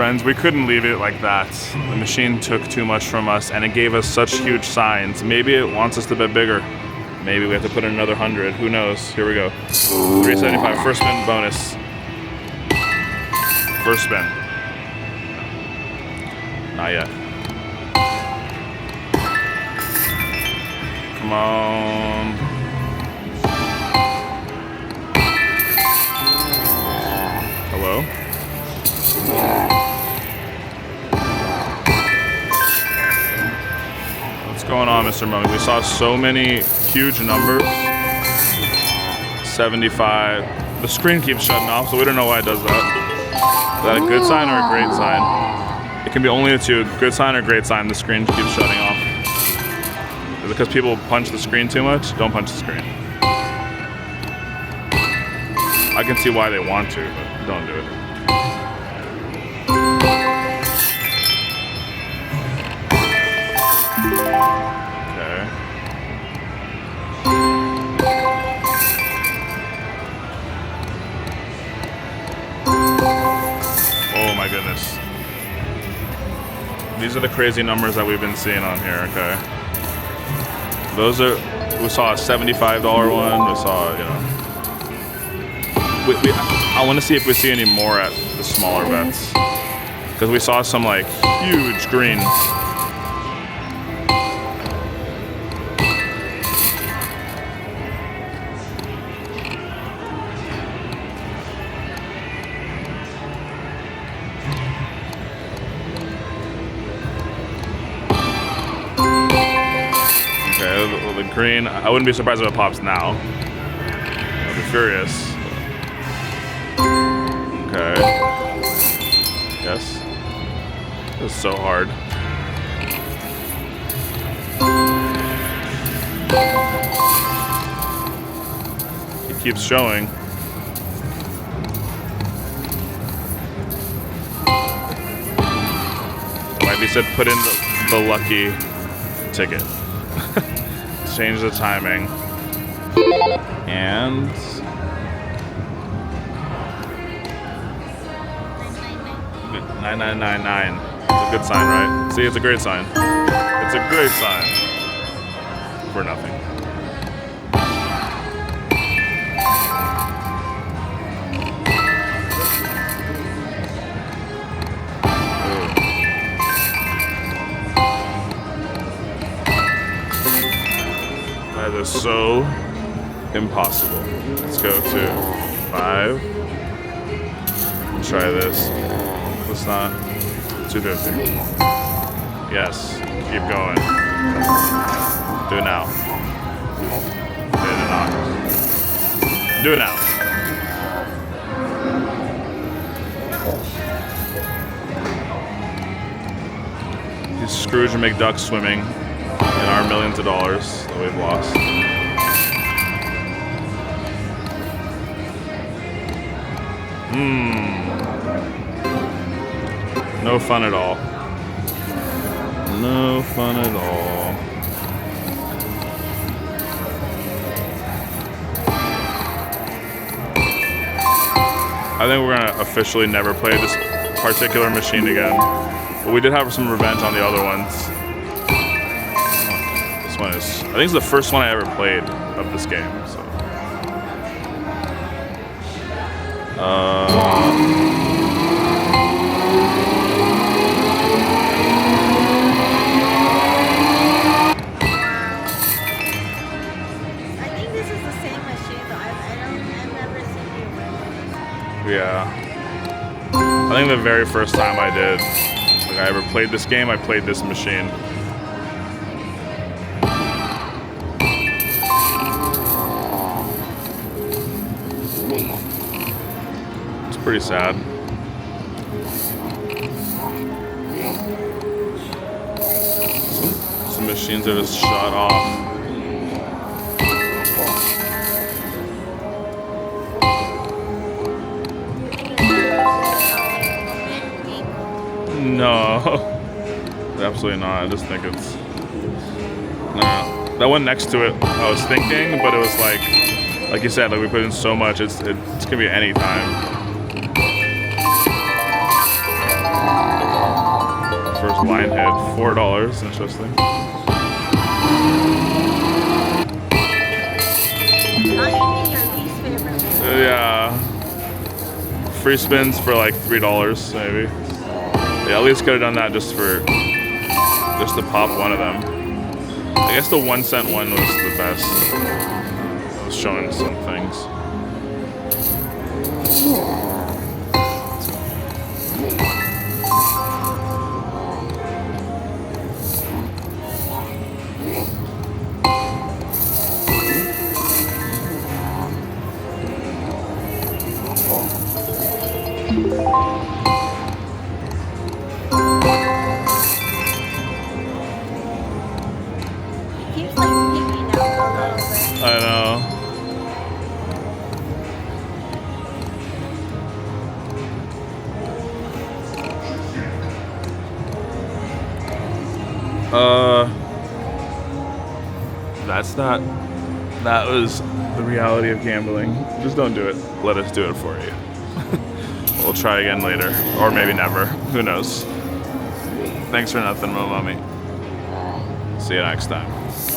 Friends, we couldn't leave it like that. The machine took too much from us and it gave us such huge signs. Maybe it wants us to bet bigger. Maybe we have to put in another 100. Who knows? Here we go. 375. First spin bonus. First spin. Not yet. Come on. Hello? What's going on, Mr. Mummy? We saw so many huge numbers. 75. The screen keeps shutting off, so we don't know why it does that. Is that a good sign or a great sign? It can be only a two. Good sign or great sign, the screen keeps shutting off. Is it because people punch the screen too much? Don't punch the screen. I can see why they want to, but don't do it. Okay. Oh my goodness. These are the crazy numbers that we've been seeing on here, okay. Those are, we saw a $75 one, we saw, you know. I want to see if we see any more at the smaller bets. Because we saw some like huge greens. The green, I wouldn't be surprised if it pops now. I'd be furious. Okay. Yes. This is so hard. It keeps showing. Like we said, put in the lucky ticket. Change the timing. And 9999. It's a good sign, right? See, it's a great sign. It's a great sign. For nothing. That is so impossible. Let's go to 5. Try this. Let's not. 250. Yes. Keep going. Do it now. Did it not. Do it now. He's Scrooge and McDuck swimming in our millions of dollars that we've lost. No fun at all. No fun at all. I think we're gonna officially never play this particular machine again. But we did have some revenge on the other ones. This one is, I think it's the first one I ever played of this game, so. Yeah. I think the very first time I did, like I ever played this game, I played this machine. It's pretty sad. Some machines are just shut off. No, absolutely not. I just think it's, no. That one next to it, I was thinking, but it was like you said, like we put in so much, it's gonna be any time. Lion head, $4. Interesting. Not even your least favorite one. Yeah. Free spins for like $3 maybe. Yeah, at least could have done that just to pop one of them. I guess the 1 cent one was the best. It was showing some things. It keeps like picking out a little bit. I know. That was the reality of gambling. Just don't do it. Let us do it for you. We'll try again later. Or maybe never. Who knows? Thanks for nothing, Mo Mummy. See you next time.